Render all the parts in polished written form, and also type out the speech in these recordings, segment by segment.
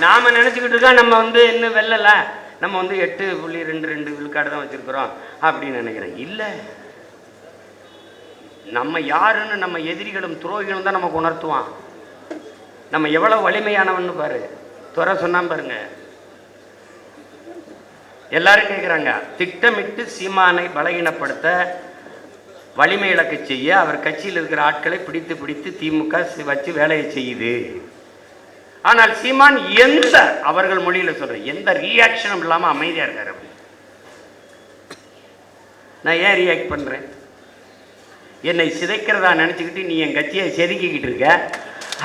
நாம நினைச்சுக்கிட்டு இருக்கா நம்ம வந்து இன்னும் வெல்லல, நம்ம வந்து 8.22 விழுக்காடு தான் வச்சிருக்கிறோம் அப்படின்னு நினைக்கிறேன். இல்லை, நம்ம யாருன்னு நம்ம எதிரிகளும் துரோகிகளும் தான் நமக்கு உணர்த்துவான். நம்ம எவ்வளவு வலிமையானவன்னு பாரு. துறை சொன்னா பாருங்க, எல்லாரும் கேட்குறாங்க, திட்டமிட்டு சீமானை பலகீனப்படுத்த, வலிமை இழக்க செய்ய அவர் கட்சியில் இருக்கிற ஆட்களை பிடித்து பிடித்து திமுக வச்சு வேலையை செய்யுது. ஆனால் சீமான் எந்த, அவர்கள் மொழியில் சொல்றேன், எந்த ரியாக்ஷனும் இல்லாமல் அமைதியா இருக்காரு. நான் ஏன் ரியாக்ட் பண்றேன்? என்னை சிதைக்கிறதா நினைச்சுக்கிட்டு நீ என் கட்சியை செதுக்கிக்கிட்டு இருக்க.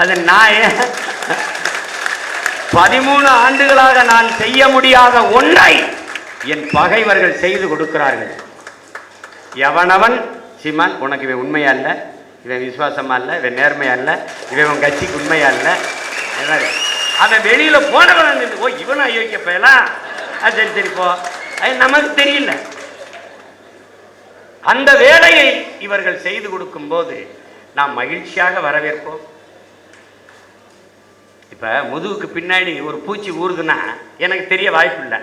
அதை நான் 13 ஆண்டுகளாக நான் செய்ய முடியாத ஒன்றை என் பகைவர்கள் செய்து கொடுக்கிறார்கள். எவனவன் சீமான் உனக்கு இவன் உண்மையா இல்லை, இவன் விசுவாசமா இல்லை, இவன் நேர்மையா இல்லை, இவன் கட்சிக்கு உண்மையா இல்லை, அதை வெளியில போனவன் ஓ இவன் அயோக்கிய போயலாம், சரி சரி போ, அது நமக்கு தெரியல. அந்த வேலையை இவர்கள் செய்து கொடுக்கும் போது நாம் மகிழ்ச்சியாக வரவேற்போம். இப்ப முதுகுக்கு பின்னாடி ஒரு பூச்சி ஊறுதுன்னா எனக்கு தெரிய வாய்ப்பு இல்லை.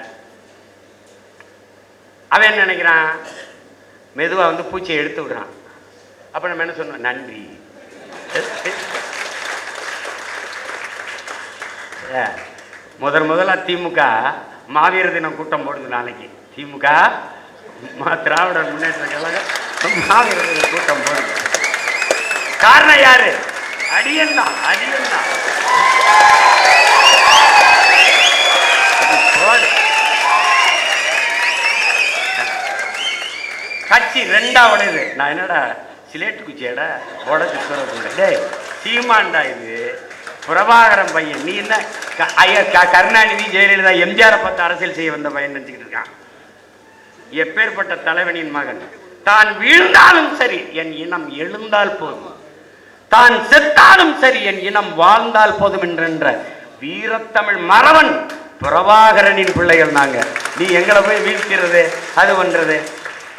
அவன் என்ன நினைக்கிறான், மெதுவா வந்து பூச்சியை எடுத்து விடுறான். அப்ப நம்ம என்ன சொன்னோம், நன்றி. முதல்ல திமுக மாவீரர் தினம் கூட்டம் போடுது நாளைக்கு. திமுக திராவிடர் முன்னேற்ற கழகம் மாவீரர் தின கூட்டம் போடுது. காரணம் யாரு? அடியன் தான், அடியன் தான். கட்சி ரெண்டாவது. நான் என்னடா சிலேட்டு குச்சியடா உடச்சு சொல்ல, சீமான்டா இது பிரபாகரன் பையன். நீ என்ன ஐயா கருணாநிதி ஜெயலலிதா எம்ஜிஆரை பார்த்து அரசியல் செய்ய வந்த பையன் நினைச்சுக்கிட்டு இருக்கான். எப்பேற்பட்ட தலைவனின் மகன். தான் வீழ்ந்தாலும் சரி என் இனம் எழுந்தால் போதும், தான் செத்தாலும் சரி என் இனம் வாழ்ந்தால் போதும் என்ற வீரத்தமிழ் மறவன் பிரபாகரனின் பிள்ளைகள் நாங்க. நீ எங்களை போய் வீழ்க்கிறது அது பண்றது,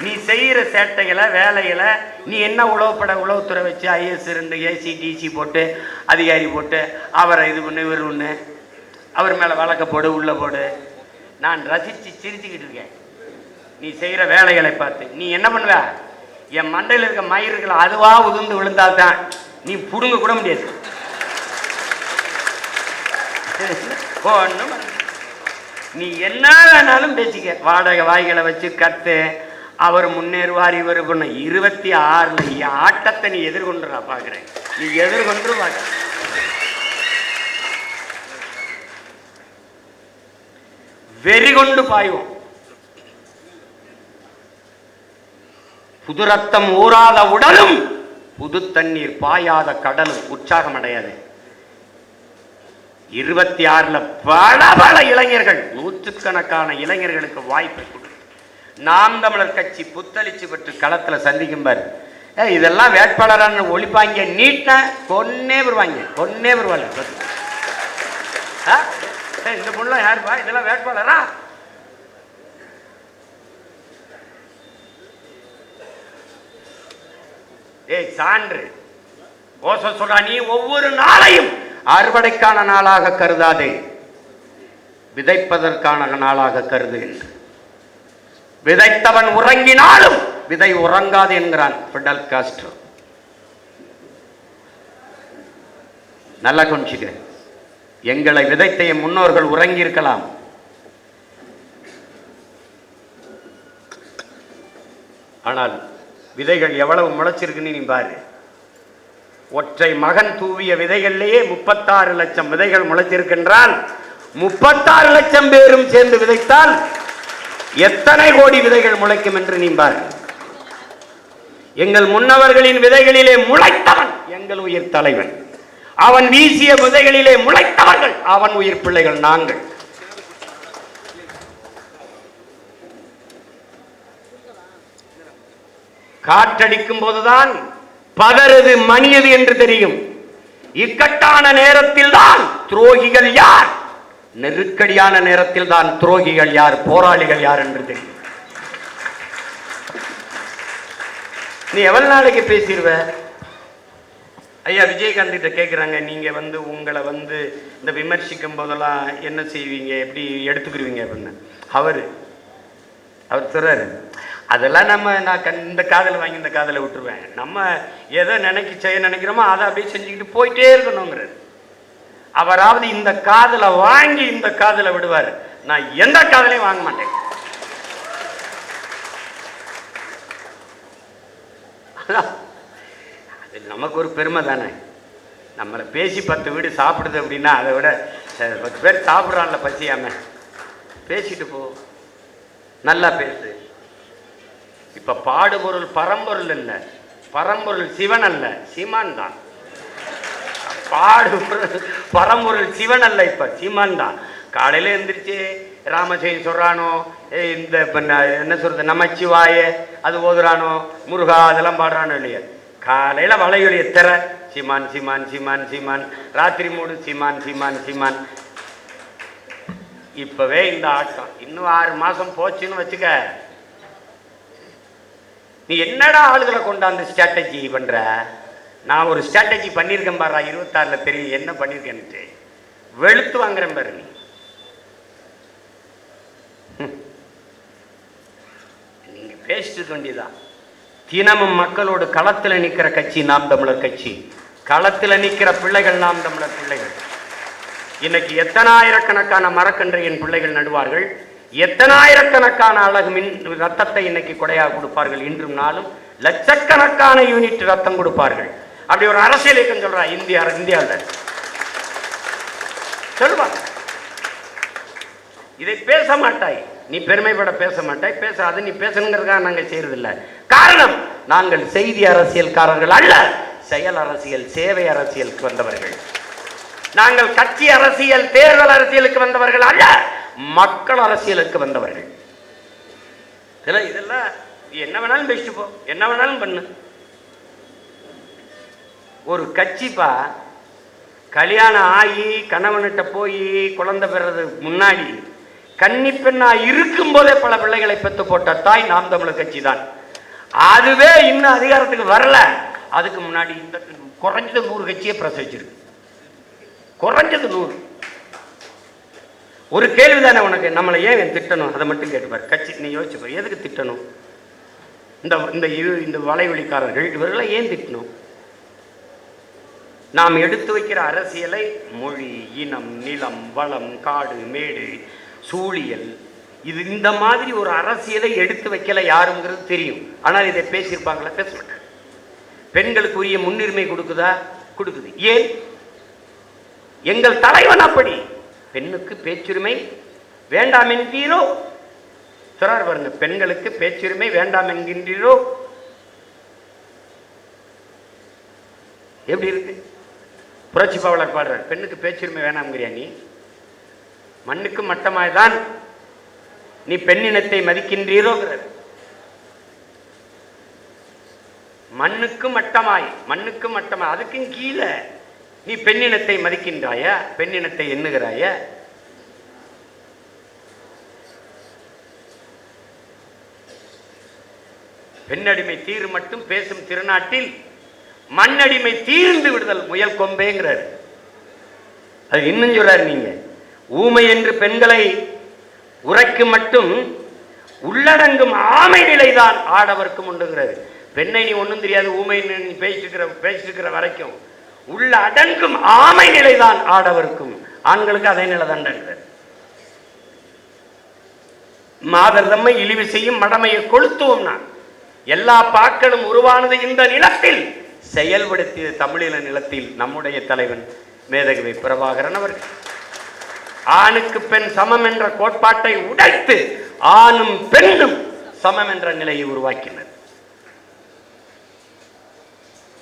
நீ செய்கிற சேட்டைகளை வேலைகளை நீ என்ன உளவுத்துறை வச்சு ஐஎஸ் 2 ஏசி டிசி போட்டு அதிகாரி போட்டு அவரை இது பண்ணு இவர் ஒன்று அவர் மேலே வழக்க போடு உள்ள போடு. நான் ரசித்து சிரிச்சுக்கிட்டு இருக்கேன். நீ செய்கிற வேலைகளை பார்த்து நீ என்ன பண்ணுவ? என் மண்டையில் இருக்க மயிர்கள் அதுவா உதிர்ந்து விழுந்தால்தான் நீ புடுங்க கூட முடியாது. ஒன்றும் நீ என்ன வேணாலும் பேசிக்க, வாடகை வாய்களை வச்சு கத்து, அவர் முன்னேறுவார் இவர் பண்ண. 26 ஆட்டத்தை நீ எதிர்கொண்டு நான் பார்க்கிறேன். நீ எதிர்கொண்டு பார்க்க வெறி கொண்டு பாய்வோம். புது ரத்தம் ஊறாத உடலும் புது தண்ணீர் பாயாத கடலும் உற்சாகம் அடையாது. 26 பல இளைஞர்கள், நூற்றுக்கணக்கான இளைஞர்களுக்கு வாய்ப்பை கொடு. நாம் தமிழர் கட்சி புத்தளிச்சு பெற்று களத்தில் சந்திக்கும் பாரு. இதெல்லாம் வேட்பாளரான ஒழிப்பாங்க, நீட்ட கொன்னே வருவாங்க, கொன்னே வருவாங்க. இந்த பொண்ணு யாருப்பா இதெல்லாம் வேட்பாளரா? சான்று ஓசோ சொல்றா, நீ ஒவ்வொரு நாளையும் அறுவடைக்கான நாளாக கருதாதே, விதைப்பதற்கான நாளாக கருது என்று. விதைத்தவன் உறங்கினாலும் விதை உறங்காது என்கிறான் பிடல் காஸ்ட்ரோ. நல்லா கொஞ்சிக்கிறேன், எங்களை விதைத்த முன்னோர்கள் உறங்கி இருக்கலாம், ஆனால் விதைகள் எவ்வளவு முளைச்சிருக்குன்னு நீ பாரு. ஒற்றை மகன் தூவிய விதைகளிலேயே 36 லட்சம் விதைகள் முளைச்சிருக்கின்றால் 36 லட்சம் பேரும் சேர்ந்து விதைத்தால் எத்தனை கோடி விதைகள் முளைக்கும் என்று நீ பாரு. எங்கள் முன்னவர்களின் விதைகளிலே முளைத்தவன் எங்கள் உயிர் தலைவன், அவன் வீசிய விதைகளிலே முளைத்தவர்கள் அவன் உயிர் பிள்ளைகள் நாங்கள். காற்றடிக்கும் போதுதான் பதறது மணியது என்று தெரியும். இக்கட்டான நேரத்தில் தான் துரோகிகள் யார், நெருக்கடியான நேரத்தில் தான் துரோகிகள் யார், போராளிகள் யார் என்று தெரியும். நீ எவ்வளவு நாளைக்கு பேசிடுவ? ஐயா விஜயகாந்த் கிட்ட கேட்குறாங்க, நீங்கள் வந்து உங்களை வந்து இந்த விமர்சிக்கும் போதெல்லாம் என்ன செய்வீங்க, எப்படி எடுத்துக்கிடுவீங்க அப்படின்னு. அவர் சொல்கிறாரு, அதெல்லாம் நான் இந்த காதலை வாங்கி இந்த காதலை விட்டுருவேன். நம்ம எதை செய்ய நினைக்கிறோமோ அதை அப்படியே செஞ்சுக்கிட்டு போயிட்டே இருக்கணுங்கிறது. அவராவது இந்த காதலை வாங்கி இந்த காதலை விடுவார். நான் எந்த காதலையும் வாங்க மாட்டேன். அது நமக்கு ஒரு பெருமை தானே. நம்மளை பேசி 10 வீடு சாப்பிடுது அப்படின்னா அதை விட 10 பேர் சாப்பிட்றான்ல பசியாம, பேசிட்டு போ, நல்லா பேசு. இப்ப பாடுபொருள் பரம்பொருள் இல்லை, பரம்பொருள் சிவன் அல்ல, சீமான் தான். பாடுபொருள் பரம்பொருள் சிவன் அல்ல, இப்ப சீமான் தான். காலையில எந்திரிச்சு ராமஜெயம் சொல்றானோ, இந்த என்ன சொல்றது நமச்சிவாய அது ஓதுறானோ, முருகா அதெல்லாம் பாடுறானோ இல்லையா, காலையில வளையொலிய திற சீமான் சீமான் சீமான் சீமான், ராத்திரி மூடு சீமான் சீமான் சீமான். இப்பவே இந்த ஆட்டம் இன்னும் 6 மாசம் போச்சுன்னு வச்சுக்க, நீ என்னடா ஆளுகளை கொண்டாந்து ஸ்ட்ராட்டஜி பண்ற. நான் ஒரு ஸ்ட்ராட்டஜி பண்ணியிருக்கேன் பாரு 26ல், தெரியும் என்ன பண்ணியிருக்கேன்ட்டு. வெளுத்து வாங்குறேன் பாரு. நீங்க பேசிட்டு வேண்டியதான். தினமும் மக்களோடு களத்தில் நிற்கிற கட்சி நாம் தமிழர் கட்சி. களத்தில் நிற்கிற பிள்ளைகள் நாம் தமிழர் பிள்ளைகள். இன்னைக்கு எத்தனாயிரக்கணக்கான மரக்கன்றை என் பிள்ளைகள் நடுவார்கள், எத்தனாயிரக்கணக்கான அழகு மின் ரத்தத்தை இன்னைக்கு கொடையாக கொடுப்பார்கள். இன்றும் நாளும் லட்சக்கணக்கான யூனிட் ரத்தம் கொடுப்பார்கள். அப்படி ஒரு அரசியல் இயக்கம் சொல்றா இந்தியாவில் சொல்லுவாங்க. இதை பேச மாட்டாய், நீ பெருமைப்பட பேச மாட்டாய். பேசாது, நீ பேசணுங்கிறதுக்காக நாங்கள் செய்யறதில்லை. காரணம், நாங்கள் செய்தி அரசியல்காரர்கள் அல்ல, செயல் அரசியல் சேவை அரசியலுக்கு வந்தவர்கள். நாங்கள் கட்சி அரசியல் தேர்தல் அரசியலுக்கு வந்தவர்கள் அல்ல, மக்கள் அரசியலுக்கு வந்தவர்கள். இதெல்லாம் என்ன வேணாலும் பேசிட்டு போ, என்ன வேணாலும் பண்ணு. ஒரு கட்சிப்பா கல்யாணம் ஆகி கணவன்கிட்ட போய் குழந்தை பெறதுக்கு முன்னாடி கன்னி பெண்ணா இருக்கும் போதே பல பிள்ளைகளை பெற்று போட்ட தாய் நாம் தமிழர் கட்சி தான். அதுவே இன்னும் அதிகாரத்துக்கு வரல. அதுக்கு முன்னாடி இந்த குறைஞ்சது 100 கட்சியை பிரசவிச்சிருக்கு, குறைஞ்சது 100. ஒரு கேள்விதானே உனக்கு, நம்மளை ஏன் திட்டணும் அதை மட்டும் கேட்டுப்பார். கட்சி நீ யோசிச்சுப்பார், எதுக்கு திட்டணும்? இந்த வலைவெளிக்காரர்கள் இவர்களை ஏன் திட்டணும்? நாம் எடுத்து வைக்கிற அரசியலை மொழி, இனம், நிலம், வளம், காடு, மேடு, சூழியல், இது இந்த மாதிரி ஒரு அரசியலை எடுத்து வைக்கல யாருங்கிறது தெரியும். ஆனால் இதை பேசியிருப்பாங்களா? பேச மாட்டாங்க. பெண்களுக்கு உரிய முன்னுரிமை கொடுக்குதா? கொடுக்குது. ஏன்? எங்கள் தலைவன் அப்படி. பெண்ணுக்கு பேச்சுரிமை வேண்டாம் என்கிறீரோ? சொல்றார் பாருங்க, பெண்களுக்கு பேச்சுரிமை வேண்டாம் என்கின்றீரோ? எப்படி இருக்கு? புரட்சி பாவலர் பாடுறார், பெண்ணுக்கு பேச்சுரிமை வேணாம்ங்கிறியா நீ? மண்ணுக்கு மட்டமாய்தான் நீ பெண்ணினத்தை மதிக்கின்றீரோங்கிறார். மண்ணுக்கு மட்டமாய், மண்ணுக்கு மட்டமாய், அதுக்கும் கீழே நீ பெண்ணினத்தை மதிக்கின்றாய, பெண்ணினத்தை எண்ணுகிறாய. பெண்ணடிமை தீரு மட்டும் பேசும் திருநாட்டில் மண்ணடிமை தீர்ந்து விடுதல் முயல் கொம்பேங்கிறார். அது இன்னும் சொல்றாரு, நீங்க ஊமை என்று பெண்களை உரைக்கு மட்டும் உள்ளடங்கும் ஆமை நிலைதான் ஆடவர்க்கும் உண்டுங்கிறாரு. பெண்ணை நீ ஒன்றும் தெரியாது ஊமை நீ பேசிட்டு இருக்கிற வரைக்கும் உள்ள அடங்கும் ஆமை நிலைதான் ஆடவர்க்கும், ஆண்களுக்கு அதே நிலை தான்டாங்கிறார். மாதர் தம்மை இழிவு செய்யும் மடமையை கொளுத்துவோம்னா எல்லா பாக்களும் உருவானது இந்த நிலத்தில், செயல்படுத்திய தமிழீழ நிலத்தில் நம்முடைய தலைவன் மேதகவி பிரபாகரன் அவர்கள் ஆணுக்கு பெண் சமம் என்ற கோட்பாட்டை உடைத்து ஆணும் பெண்ணும் சமம் என்ற நிலையை உருவாக்கினர்.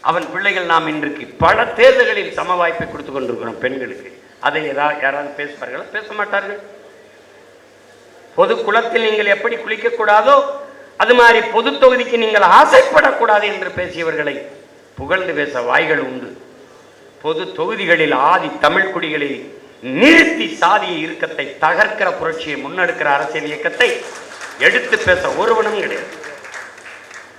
அவன் பிள்ளைகள் நாம் இன்றைக்கு பல தேர்தல்களில் சம வாய்ப்பை கொடுத்து கொண்டிருக்கிறோம் பெண்களுக்கு. அதை யாராவது பேசுவார்களா? பேச மாட்டார்கள். பொது குளத்தில் நீங்கள் எப்படி குளிக்க கூடாதோ அது மாதிரி பொது தொகுதிக்கு நீங்கள் ஆசைப்படக்கூடாது என்று பேசியவர்களை புகழ்ந்து பேச வாய்கள் உண்டு. பொது தொகுதிகளில் ஆதி தமிழ் குடிகளை நிறுத்தி சாதிய இறுக்கத்தை தகர்க்கிற புரட்சியை முன்னெடுக்கிற அரசியல் இயக்கத்தை எடுத்து பேச ஒருவனும் கிடையாது.